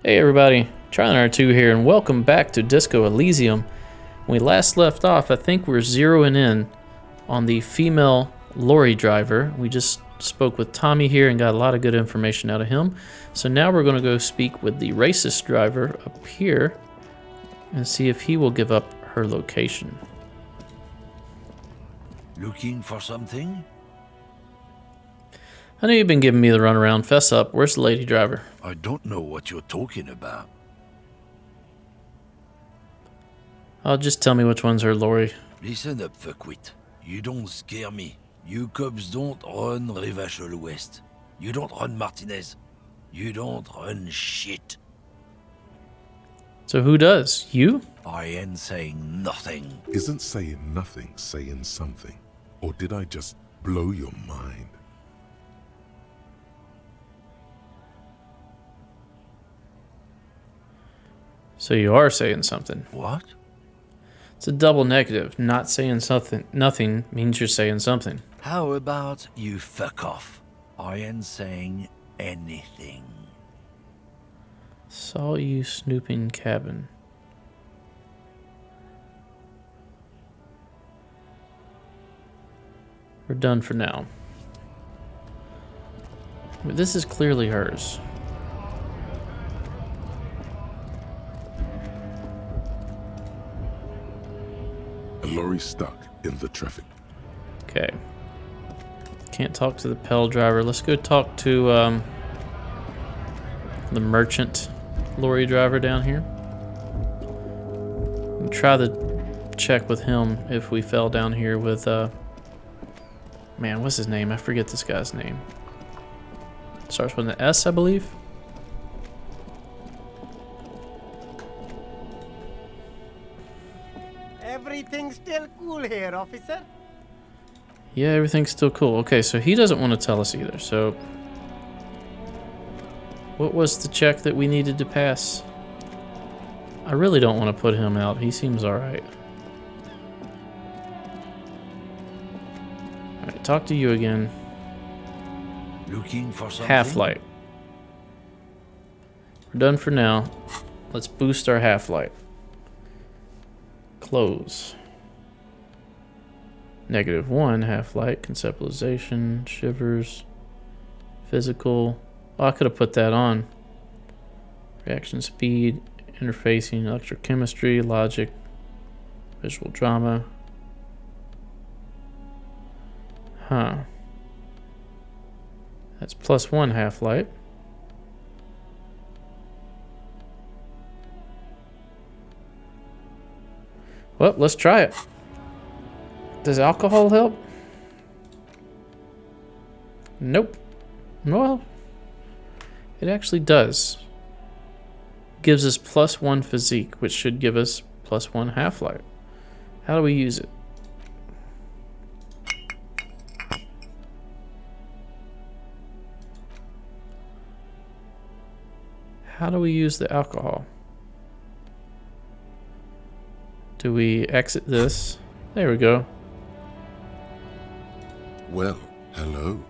Hey everybody, TryLearner2 here, and welcome back to Disco Elysium. When we last left off, I think we're zeroing in on the female lorry driver. We just spoke with Tommy here and got a lot of good information out of him. So now we're going to go speak with the racist driver up here and see if he will give up her location. Looking for something? I know you've been giving me the runaround. Fess up. Where's the lady driver? I don't know what you're talking about. Just tell me which one's her lorry. Listen up, fuckwit. You don't scare me. You cops don't run Rivachel West. You don't run Martinez. You don't run shit. So who does? You? I ain't saying nothing. Isn't saying nothing saying something? Or did I just blow your mind? So you are saying something. What? It's a double negative. Not saying something. Nothing means you're saying something. How about you fuck off? I ain't saying anything. Saw you snooping cabin. We're done for now. But this is clearly hers. A lorry stuck in the traffic. Okay. Can't talk to the Pell driver. Let's go talk to the merchant lorry driver down here. And try to check with him if we fell down here with man, what's his name? I forget this guy's name. Starts with an S, I believe. Everything's still cool here, officer. Yeah, everything's still cool. Okay, so he doesn't want to tell us either. So, what was the check that we needed to pass? I really don't want to put him out. He seems alright. Alright, talk to you again. Looking for something? Half-light. We're done for now. Let's boost our half-light. Close. -1, half-light, conceptualization, shivers, physical. Oh, I could have put that on. Reaction speed, interfacing, electrochemistry, logic, visual drama. Huh. That's +1 half-light. Well, let's try it. Does alcohol help? Nope. Well, it actually does. Gives us +1 physique, which should give us +1 half-life. How do we use it? How do we use the alcohol? Do we exit this? There we go. Well, hello.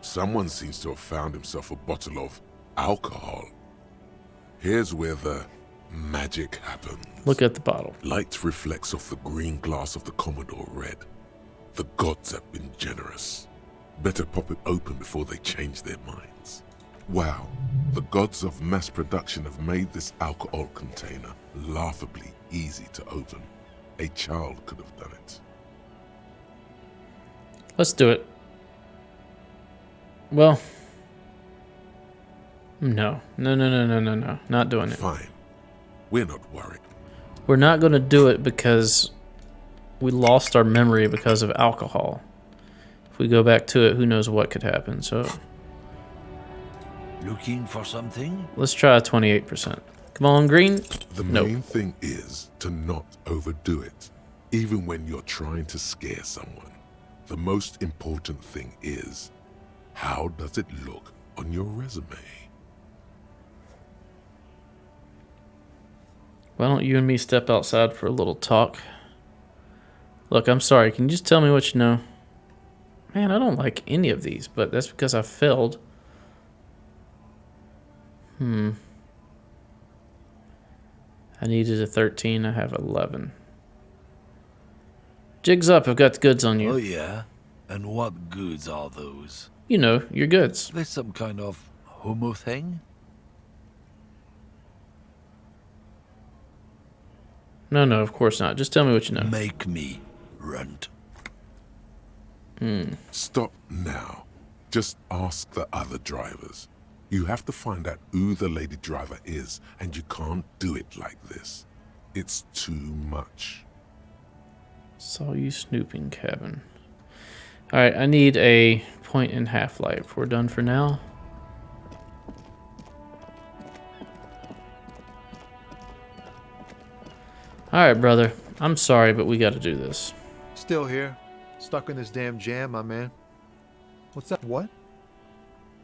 Someone seems to have found himself a bottle of alcohol. Here's where the magic happens. Look at the bottle. Light reflects off the green glass of the Commodore Red. The gods have been generous. Better pop it open before they change their minds. Wow, the gods of mass production have made this alcohol container laughably easy to open. A child could have done it. Let's do it. Well, no. Not doing it. Fine. We're not worried. We're not going to do it because we lost our memory because of alcohol. If we go back to it, who knows what could happen. So Looking for something? let's try 28%. Come on, green. The Nope. main thing is to not overdo it, even when you're trying to scare someone. The most important thing is, how does it look on your resume? Why don't you and me step outside for a little talk? Look, I'm sorry. Can you just tell me what you know? Man, I don't like any of these, but that's because I failed. I needed a 13. I have 11. Jig's up. I've got the goods on Oh, you. yeah? And what goods are those? You know, your goods. Are they some kind of homo thing? No, of course not. Just tell me what you know. Make me runt. Stop now. Just ask the other drivers. You have to find out who the lady driver is, and you can't do it like this. It's too much. Saw you snooping, Kevin. Alright, I need a point in half-life. We're done for now. Alright, brother. I'm sorry, but we gotta do this. Still here. Stuck in this damn jam, my man. What's that? What?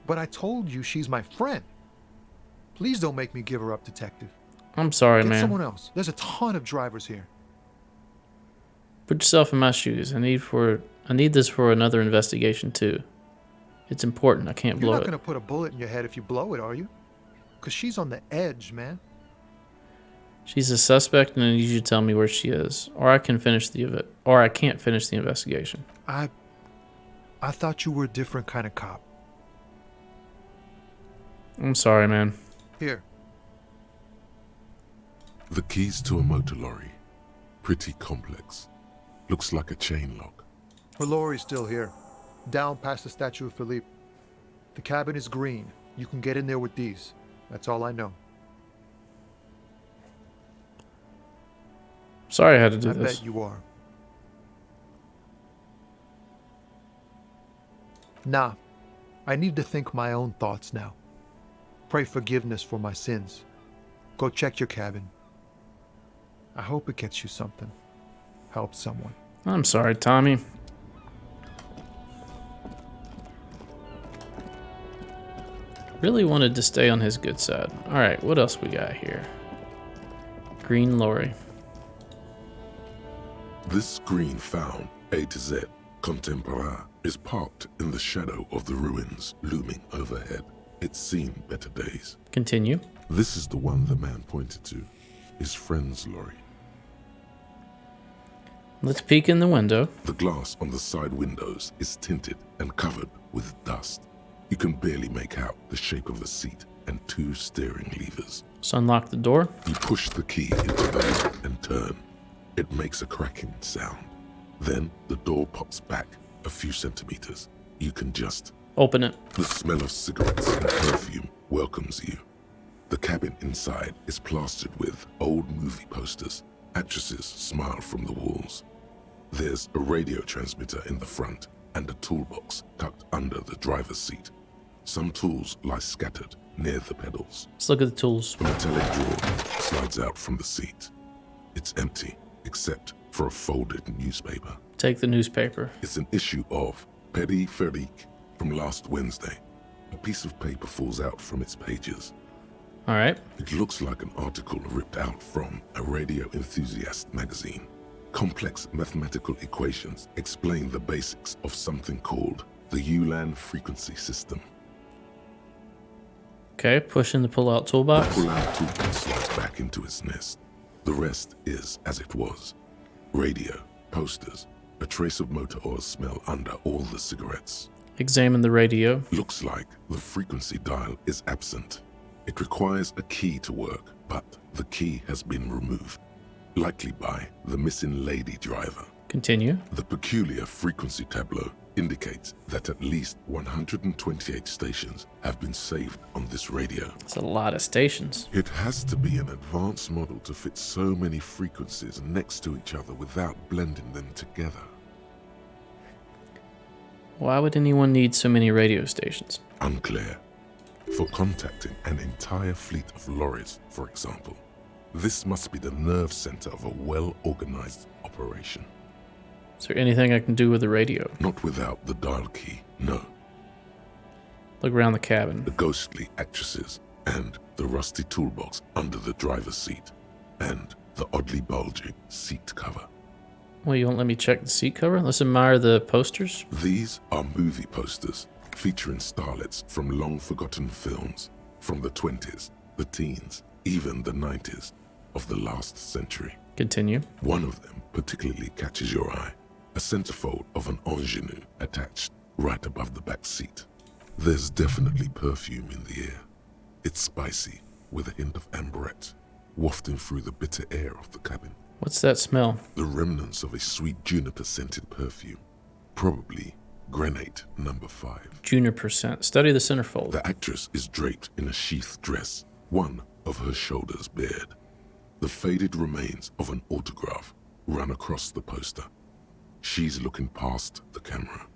But I told you she's my friend. Please don't make me give her up, detective. I'm sorry, Get man. someone else. There's a ton of drivers here. Put yourself in my shoes. I need this for another investigation, too. It's important. I can't You're blow not it. gonna put a bullet in your head if you blow it, are you? Because she's on the edge, man. She's a suspect, and I need you to tell me where she is, or I can't finish the investigation. I thought you were a different kind of cop. I'm sorry, man. Here. The keys to a motor lorry. Pretty complex. Looks like a chain lock. Her lorry's still here. Down past the statue of Philippe. The cabin is green. You can get in there with these. That's all I know. Sorry I had to do I this. bet you are. Nah. I need to think my own thoughts now. Pray forgiveness for my sins. Go check your cabin. I hope it gets you something. Help someone. I'm sorry, Tommy. Really wanted to stay on his good side. Alright, what else we got here? Green lorry. This green found, A to Z, contemporaire, is parked in the shadow of the ruins looming overhead. It's seen better days. Continue. This is the one the man pointed to. His friend's lorry. Let's peek in the window. The glass on the side windows is tinted and covered with dust. You can barely make out the shape of a seat and two steering levers. Let's unlock the door. You push the key into the lock and turn. It makes a cracking sound. Then the door pops back a few centimeters. You can just... Open it. The smell of cigarettes and perfume welcomes you. The cabin inside is plastered with old movie posters. Actresses smile from the walls. There's a radio transmitter in the front and a toolbox tucked under the driver's seat. Some tools lie scattered near the pedals. Let's look at the tools. A metallic drawer slides out from the seat. It's empty, except for a folded newspaper. Take the newspaper. It's an issue of Périphérique from last Wednesday. A piece of paper falls out from its pages. Alright. It looks like an article ripped out from a radio enthusiast magazine. Complex mathematical equations explain the basics of something called the ULAN frequency system. Okay, push in the pull-out The toolbox. pull-out toolbox slides back into its nest. The rest is as it was. Radio, posters, a trace of motor oil smell under all the cigarettes. Examine the radio. Looks like the frequency dial is absent. It requires a key to work, but the key has been removed, likely by the missing lady driver. Continue. The peculiar frequency tableau indicates that at least 128 stations have been saved on this radio. That's a lot of stations. It has to be an advanced model to fit so many frequencies next to each other without blending them together. Why would anyone need so many radio stations? Unclear. For contacting an entire fleet of lorries, for example. This must be the nerve center of a well-organized operation. Is there anything I can do with the radio? Not without the dial key, no. Look around the cabin. The ghostly actresses and the rusty toolbox under the driver's seat and the oddly bulging seat cover. Well, you won't let me check the seat cover? Let's admire the posters. These are movie posters featuring starlets from long-forgotten films from the 20s, the teens, even the 90s. of the last century. Continue. One of them particularly catches your eye, a centerfold of an ingenue attached right above the back seat. There's definitely perfume in the air. It's spicy, with a hint of amberette, wafting through the bitter air of the cabin. What's that smell? The remnants of a sweet juniper-scented perfume, probably Grenade number 5. Juniper scent. Study the centerfold. The actress is draped in a sheath dress, one of her shoulders bared. The faded remains of an autograph run across the poster. She's looking past the camera.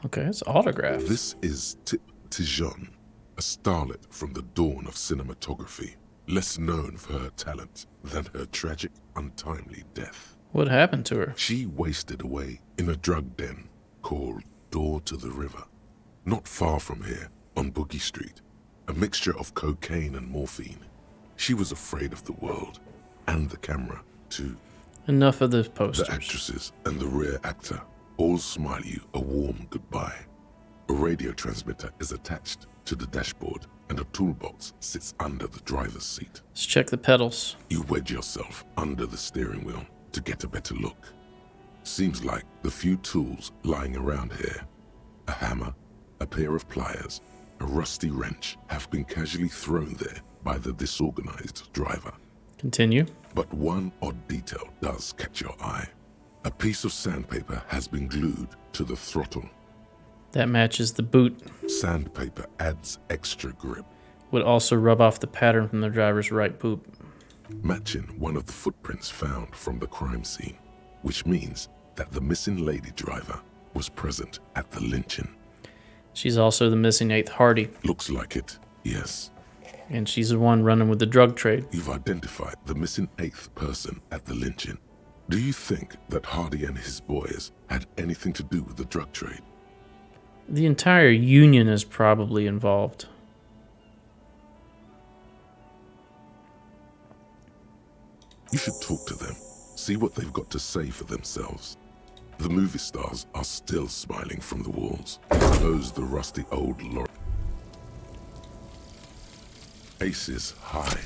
Okay, it's autographed. This is Tip Tijon, a starlet from the dawn of cinematography, less known for her talent than her tragic, untimely death. What happened to her? She wasted away in a drug den called Door to the River, not far from here on Boogie Street, a mixture of cocaine and morphine. She was afraid of the world and the camera, too. Enough of the posters. The actresses and the rear actor all smile you a warm goodbye. A radio transmitter is attached to the dashboard and a toolbox sits under the driver's seat. Let's check the pedals. You wedge yourself under the steering wheel to get a better look. Seems like the few tools lying around here, a hammer, a pair of pliers, a rusty wrench, have been casually thrown there by the disorganized driver. Continue. But one odd detail does catch your eye. A piece of sandpaper has been glued to the throttle. That matches the boot. Sandpaper adds extra grip, Would also rub off the pattern from the driver's right boot. matching one of the footprints found from the crime scene, which means that the missing lady driver was present at the lynching. She's also the missing 8th Hardy, Looks like it, yes. and she's the one running with the drug trade. You've identified the missing 8th person at the lynching. Do you think that Hardy and his boys had anything to do with the drug trade? The entire union is probably involved. You should talk to them, see what they've got to say for themselves. The movie stars are still smiling from the walls. Close the rusty old lorry. Aces high.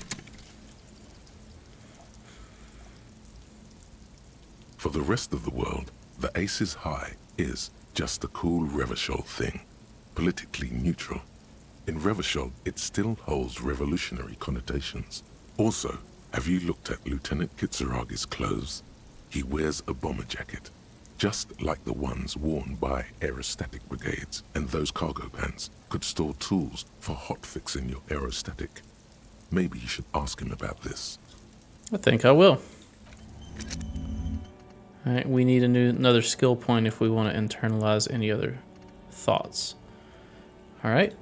For the rest of the world, the Aces High is just a cool Revachol thing, politically neutral. In Revachol, it still holds revolutionary connotations. Also, have you looked at Lieutenant Kitsuragi's clothes? He wears a bomber jacket, just like the ones worn by aerostatic brigades, and those cargo pants could store tools for hotfixing your aerostatic. Maybe you should ask him about this. I think I will. Alright, we need another skill point if we want to internalize any other thoughts. Alright,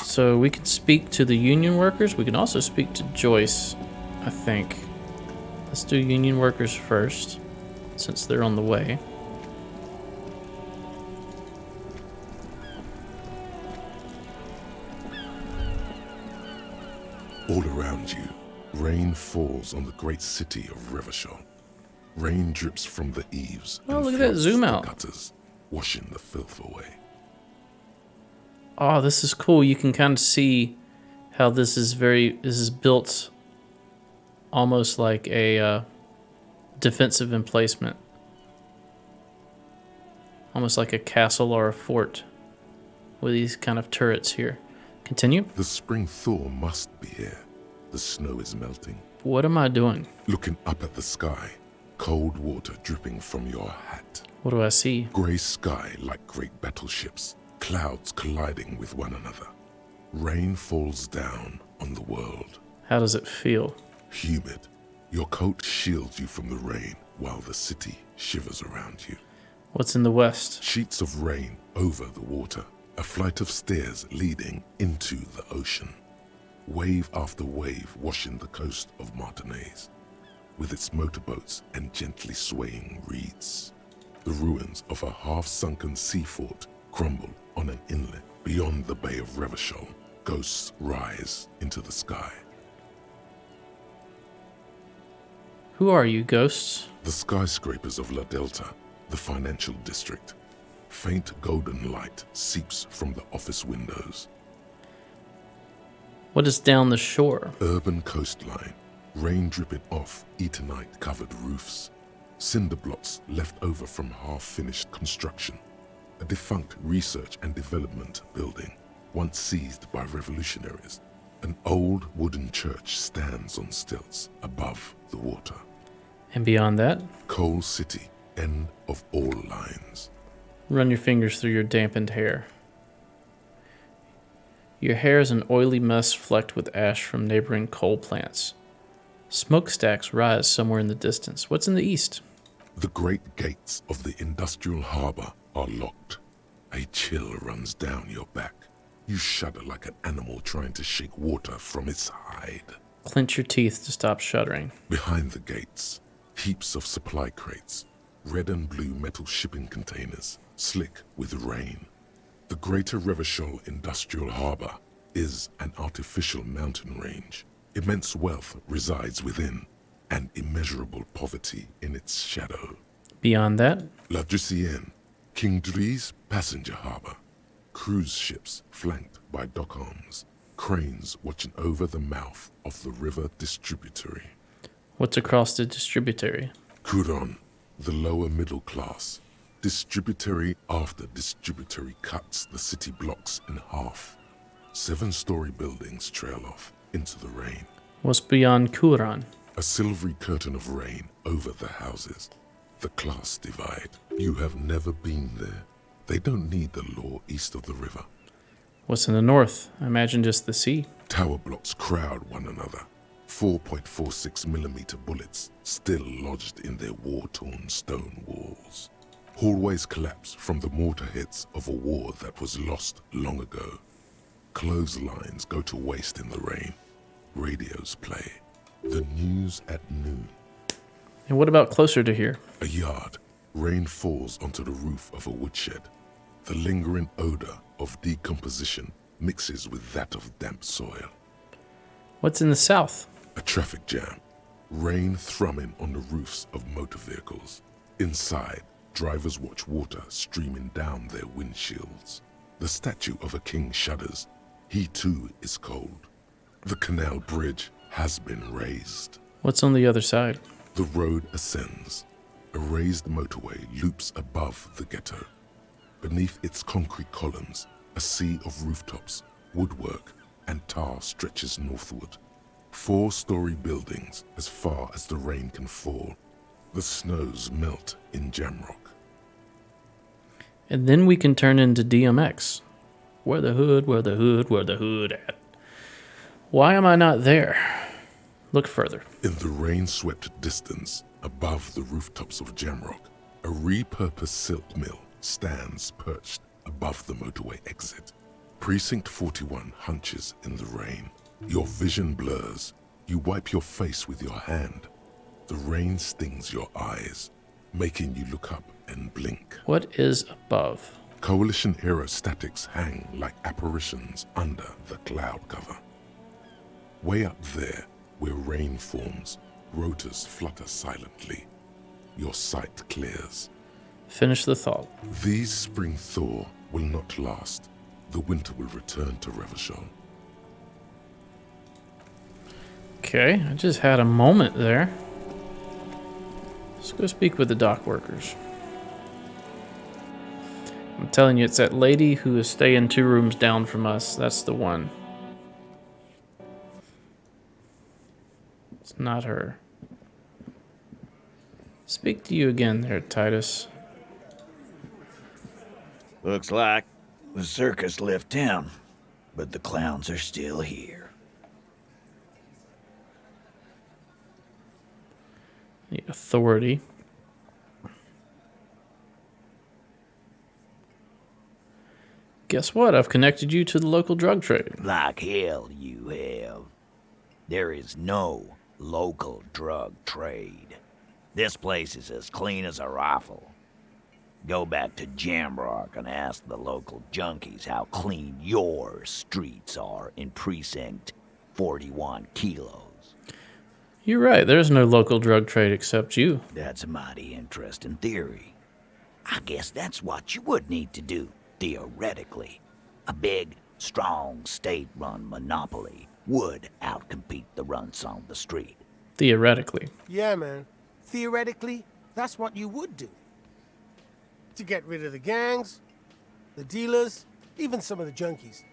so we can speak to the union workers. We can also speak to Joyce, I think. Let's do union workers first, since they're on the way. All around you, rain falls on the great city of Revachol. Rain drips from the eaves Oh, and look at that floods zoom the out. gutters, washing the filth away. Oh, this is cool. You can kind of see how this is built almost like a defensive emplacement. Almost like a castle or a fort with these kind of turrets here. Continue. The spring thaw must be here. The snow is melting. What am I doing? Looking up at the sky, cold water dripping from your hat. What do I see? Grey sky like great battleships, clouds colliding with one another. Rain falls down on the world. How does it feel? Humid. Your coat shields you from the rain while the city shivers around you. What's in the west? Sheets of rain over the water. A flight of stairs leading into the ocean. Wave after wave washing the coast of Martinaise, with its motorboats and gently swaying reeds. The ruins of a half-sunken sea fort crumble on an inlet beyond the Bay of Revachol. Ghosts rise into the sky. Who are you, ghosts? The skyscrapers of La Delta, the financial district. Faint golden light seeps from the office windows. What is down the shore? Urban coastline, rain dripping off Eternite-covered roofs, cinder blocks left over from half-finished construction, a defunct research and development building once seized by revolutionaries. An old wooden church stands on stilts above the water. And beyond that, Coal City, end of all lines. run your fingers through your dampened hair. Your hair is an oily mess flecked with ash from neighboring coal plants. Smokestacks rise somewhere in the distance. What's in the east? The great gates of the industrial harbor are locked. A chill runs down your back. You shudder like an animal trying to shake water from its hide. Clench your teeth to stop shuddering. Behind the gates, heaps of supply crates, red and blue metal shipping containers, slick with rain. The Greater Revachol Industrial Harbor is an artificial mountain range. Immense wealth resides within, and immeasurable poverty in its shadow. Beyond that, La Drusienne, King Dri's passenger harbor. Cruise ships flanked by dock arms, cranes watching over the mouth of the river distributary. what's across the distributary? Couronne, the lower middle class. Distributary after distributary cuts the city blocks in half. 7-story buildings trail off into the rain. What's beyond Kuran? A silvery curtain of rain over the houses. The class divide. You have never been there. They don't need the law east of the river. What's in the north? I imagine just the sea. Tower blocks crowd one another. 4.46mm bullets still lodged in their war-torn stone walls. Hallways collapse from the mortar hits of a war that was lost long ago. Clotheslines go to waste in the rain. Radios play. The news at noon. And what about closer to here? A yard. Rain falls onto the roof of a woodshed. The lingering odor of decomposition mixes with that of damp soil. What's in the south? A traffic jam. Rain thrumming on the roofs of motor vehicles. Inside, drivers watch water streaming down their windshields. The statue of a king shudders. He too is cold. The canal bridge has been raised. What's on the other side? The road ascends. A raised motorway loops above the ghetto. Beneath its concrete columns, a sea of rooftops, woodwork, and tar stretches northward. 4-story buildings as far as the rain can fall. The snows melt in Jamrock. And then we can turn into DMX. Where the hood, where the hood, where the hood at? Why am I not there? Look further. In the rain-swept distance, above the rooftops of Jamrock, a repurposed silk mill stands perched above the motorway exit. Precinct 41 hunches in the rain. Your vision blurs. You wipe your face with your hand. The rain stings your eyes, making you look up and blink. What is above? Coalition aerostatics hang like apparitions under the cloud cover. Way up there, where rain forms, rotors flutter silently. Your sight clears. Finish the thought. These spring thaw will not last. The winter will return to Revachol. Okay, I just had a moment there. Let's go speak with the dock workers. I'm telling you, it's that lady who is staying 2 rooms down from us. That's the one. It's not her. Speak to you again there, Titus. Looks like the circus left town, but the clowns are still here. The authority. Guess what? I've connected you to the local drug trade. Like hell you have. There is no local drug trade. This place is as clean as a rifle. Go back to Jamrock and ask the local junkies how clean your streets are in Precinct 41 Kilos. You're right. There's no local drug trade except you. That's a mighty interesting theory. I guess that's what you would need to do, theoretically. A big, strong, state-run monopoly would outcompete the runts on the street. Theoretically. Yeah, man. Theoretically, that's what you would do. To get rid of the gangs, the dealers, even some of the junkies.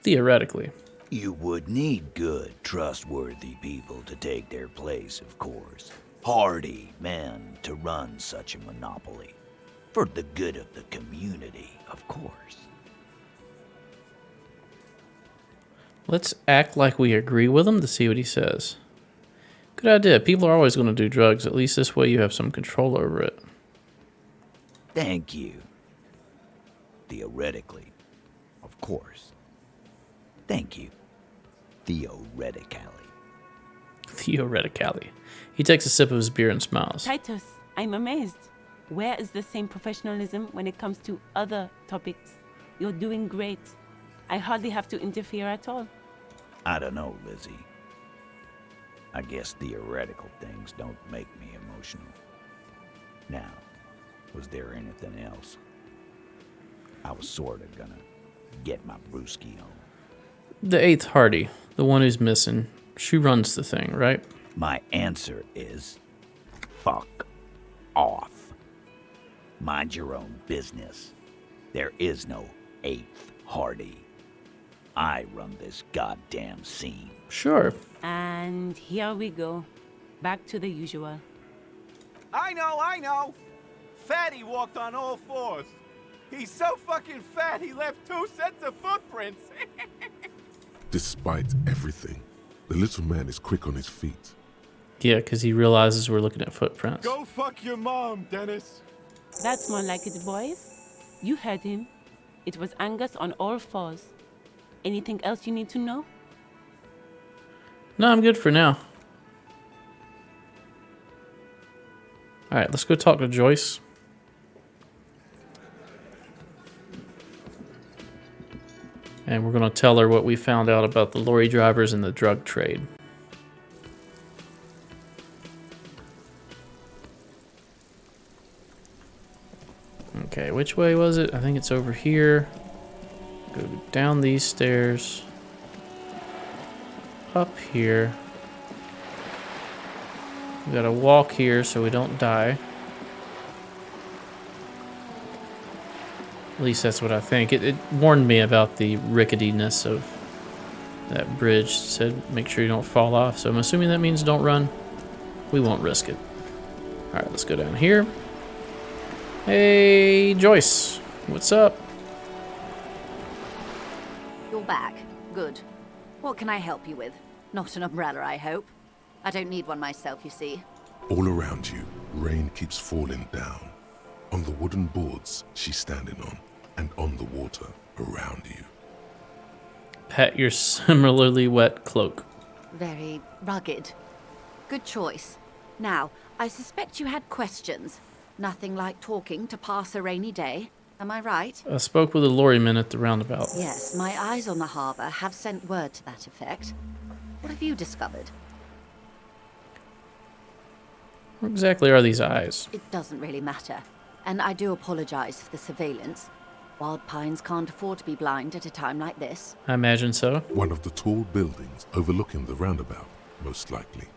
Theoretically. You would need good, trustworthy people to take their place, of course. Hardy men to run such a monopoly. For the good of the community, of course. Let's act like we agree with him to see what he says. Good idea. People are always going to do drugs. At least this way you have some control over it. Thank you. Theoretically, of course. Thank you. Theoretically. Theoretically. He takes a sip of his beer and smiles. Titus, I'm amazed. Where is the same professionalism when it comes to other topics? You're doing great. I hardly have to interfere at all. I don't know, Lizzie. I guess theoretical things don't make me emotional. Now, was there anything else? I was sorta gonna get my brewski on. The 8th Hardy, the one who's missing. She runs the thing, right? My answer is fuck off. Mind your own business. There is no 8th Hardy. I run this goddamn scene. Sure. And here we go. Back to the usual. I know. Fatty walked on all fours. He's so fucking fat he left 2 sets of footprints. Despite everything, the little man is quick on his feet. Yeah, because he realizes we're looking at footprints. Go fuck your mom, Dennis. That's more like it, boys. You heard him. It was Angus on all fours. Anything else you need to know? No, I'm good for now. Alright, let's go talk to Joyce. And we're going to tell her what we found out about the lorry drivers and the drug trade. Okay, which way was it? I think it's over here. Go down these stairs. Up here. We gotta walk here so we don't die. At least that's what I think. It warned me about the ricketiness of that bridge. It said make sure you don't fall off. So I'm assuming that means don't run. We won't risk it. Alright, let's go down here. Hey, Joyce. What's up? You're back. Good. What can I help you with? Not an umbrella, I hope. I don't need one myself, you see. All around you, rain keeps falling down. On the wooden boards she's standing on, and on the water around you. Pat your similarly wet cloak. Very rugged. Good choice. Now, I suspect you had questions. Nothing like talking to pass a rainy day. Am I right? I spoke with a lorryman at the roundabout. Yes, my eyes on the harbour have sent word to that effect. What have you discovered? What exactly are these eyes? It doesn't really matter. And I do apologize for the surveillance. Wild Pines can't afford to be blind at a time like this. I imagine so. One of the tall buildings overlooking the roundabout, most likely.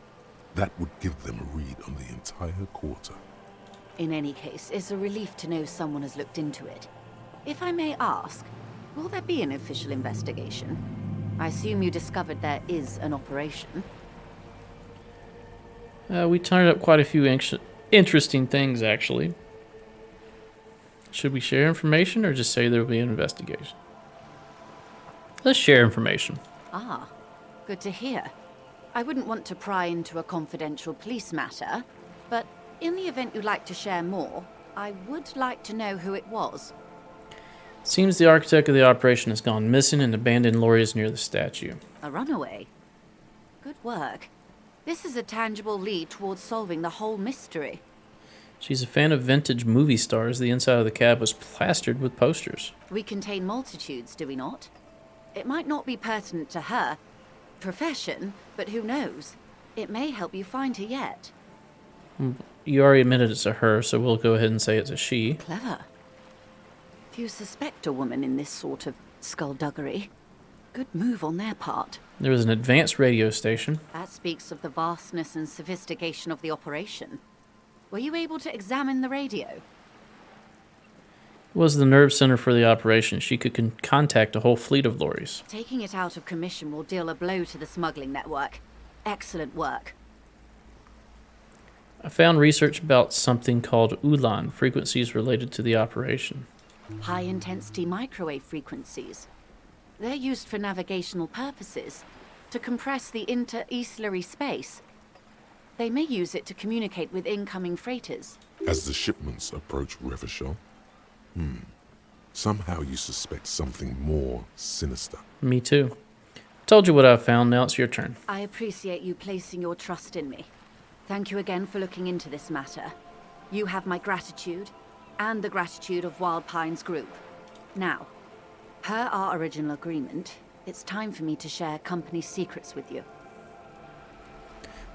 That would give them a read on the entire quarter. In any case, it's a relief to know someone has looked into it. If I may ask, will there be an official investigation? I assume you discovered there is an operation. We turned up quite a few interesting things, actually. Should we share information or just say there will be an investigation? Let's share information. Ah, good to hear. I wouldn't want to pry into a confidential police matter, but in the event you'd like to share more, I would like to know who it was. Seems the architect of the operation has gone missing and abandoned lorries near the statue. A runaway? Good work. This is a tangible lead towards solving the whole mystery. She's a fan of vintage movie stars. The inside of the cab was plastered with posters. We contain multitudes, do we not? It might not be pertinent to her profession, but who knows? It may help you find her yet. You already admitted it's a her, so we'll go ahead and say it's a she. Clever. If you suspect a woman in this sort of skullduggery, Good move on their part. There was an advanced radio station. That speaks of the vastness and sophistication of the operation. Were you able to examine the radio? It was the nerve center for the operation. She could contact a whole fleet of lorries. Taking it out of commission will deal a blow to the smuggling network. Excellent work. I found research about something called Ulan, frequencies related to the operation. High-intensity microwave frequencies. They're used for navigational purposes, to compress the inter-eastlery space. They may use it to communicate with incoming freighters. As the shipments approach Revachol? Somehow you suspect something more sinister. Me too. Told you what I found, now it's your turn. I appreciate you placing your trust in me. Thank you again for looking into this matter. You have my gratitude, and the gratitude of Wild Pine's group. Now, per our original agreement, it's time for me to share company secrets with you.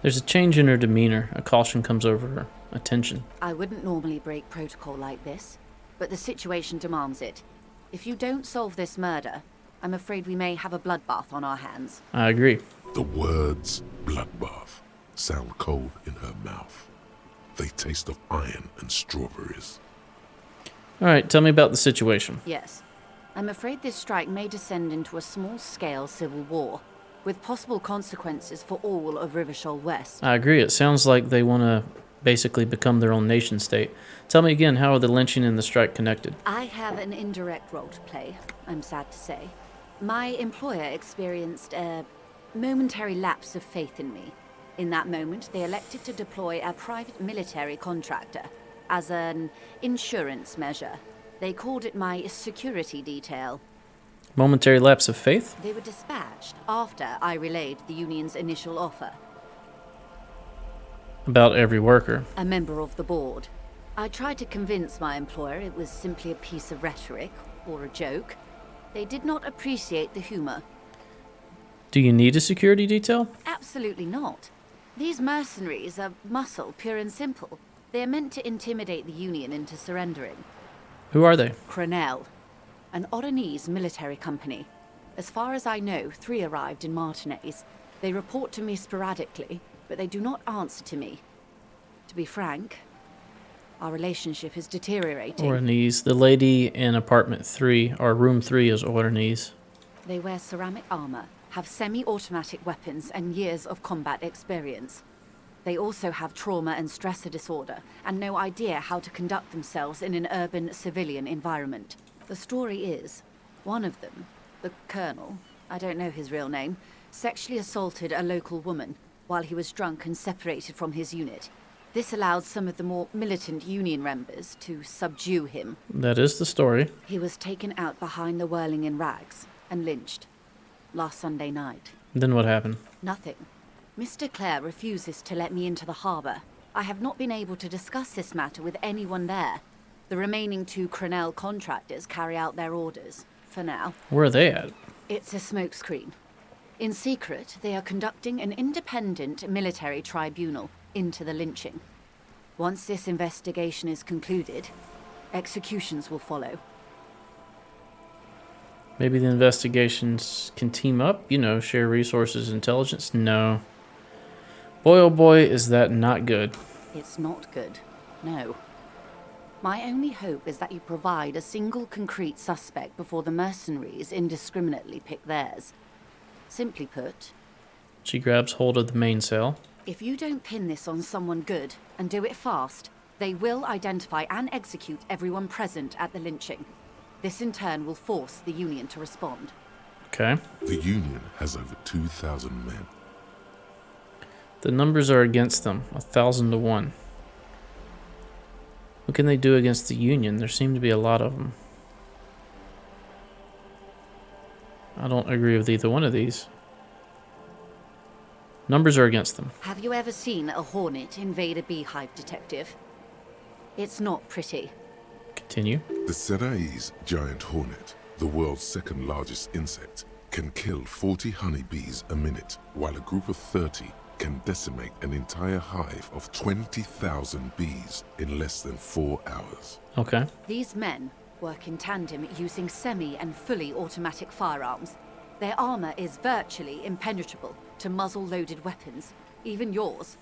There's a change in her demeanor. A caution comes over her. Attention. I wouldn't normally break protocol like this, but the situation demands it. If you don't solve this murder, I'm afraid we may have a bloodbath on our hands. I agree. The words bloodbath sound cold in her mouth. They taste of iron and strawberries. All right, tell me about the situation. Yes. I'm afraid this strike may descend into a small-scale civil war, with possible consequences for all of Revachol West. I agree. It sounds like they want to basically become their own nation state. Tell me again, how are the lynching and the strike connected? I have an indirect role to play, I'm sad to say. My employer experienced a momentary lapse of faith in me. In that moment, they elected to deploy a private military contractor as an insurance measure. They called it my security detail. Momentary lapse of faith? They were dispatched after I relayed the union's initial offer. About every worker. A member of the board. I tried to convince my employer it was simply a piece of rhetoric or a joke. They did not appreciate the humor. Do you need a security detail? Absolutely not. These mercenaries are muscle, pure and simple. They are meant to intimidate the Union into surrendering. Who are they? Crenel, an Oronese military company. As far as I know, 3 arrived in Martinez. They report to me sporadically, but they do not answer to me. To be frank, our relationship is deteriorating. Oronese. The lady in apartment 3, or room 3 is Oronese. They wear ceramic armor, have semi-automatic weapons, and years of combat experience. They also have trauma and stressor disorder, and no idea how to conduct themselves in an urban civilian environment. The story is, one of them, the colonel, I don't know his real name, sexually assaulted a local woman while he was drunk and separated from his unit. This allowed some of the more militant Union members to subdue him. That is the story. He was taken out behind the whirling in rags and lynched last Sunday night. Then what happened? Nothing. Mr. Clare refuses to let me into the harbour. I have not been able to discuss this matter with anyone there. The remaining 2 Crenel contractors carry out their orders, for now. Where are they at? It's a smokescreen. In secret, they are conducting an independent military tribunal into the lynching. Once this investigation is concluded, executions will follow. Maybe the investigations can team up, share resources, intelligence? No. Boy, oh boy, is that not good. It's not good, no. My only hope is that you provide a single concrete suspect before the mercenaries indiscriminately pick theirs. Simply put, She grabs hold of the mainsail. if you don't pin this on someone good, and do it fast, they will identify and execute everyone present at the lynching. This in turn will force the Union to respond. Okay. The Union has over 2,000 men. The numbers are against them, 1,000 to 1. What can they do against the Union? There seem to be a lot of them. I don't agree with either one of these. Numbers are against them. Have you ever seen a hornet invade a beehive, detective? It's not pretty. Continue. The Seraise Giant Hornet, the world's 2nd largest insect, can kill 40 honeybees a minute, while a group of 30 can decimate an entire hive of 20,000 bees in less than 4 hours. Okay. These men work in tandem using semi and fully automatic firearms. Their armor is virtually impenetrable to muzzle-loaded weapons, even yours.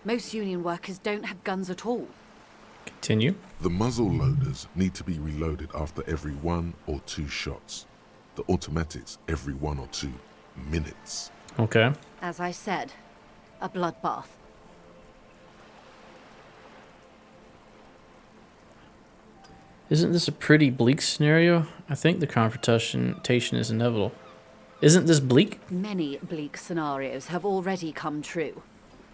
Most Union workers don't have guns at all. Continue. The muzzle loaders need to be reloaded after every 1 or 2 shots. The automatics every 1 or 2 minutes. Okay. As I said, a bloodbath. Isn't this a pretty bleak scenario? I think the confrontation is inevitable. Isn't this bleak? Many bleak scenarios have already come true.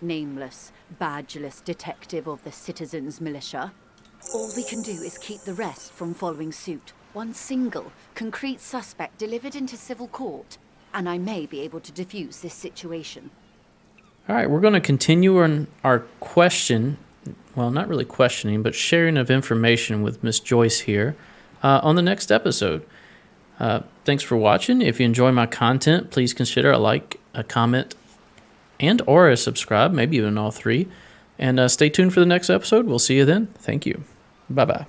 Nameless, badgeless detective of the citizens' militia. All we can do is keep the rest from following suit. One single, concrete suspect delivered into civil court, and I may be able to defuse this situation. All right, we're going to continue on our question. Well, not really questioning, but sharing of information with Miss Joyce here on the next episode. Thanks for watching. If you enjoy my content, please consider a like, a comment, and or a subscribe, maybe even all 3. And stay tuned for the next episode. We'll see you then. Thank you. Bye-bye.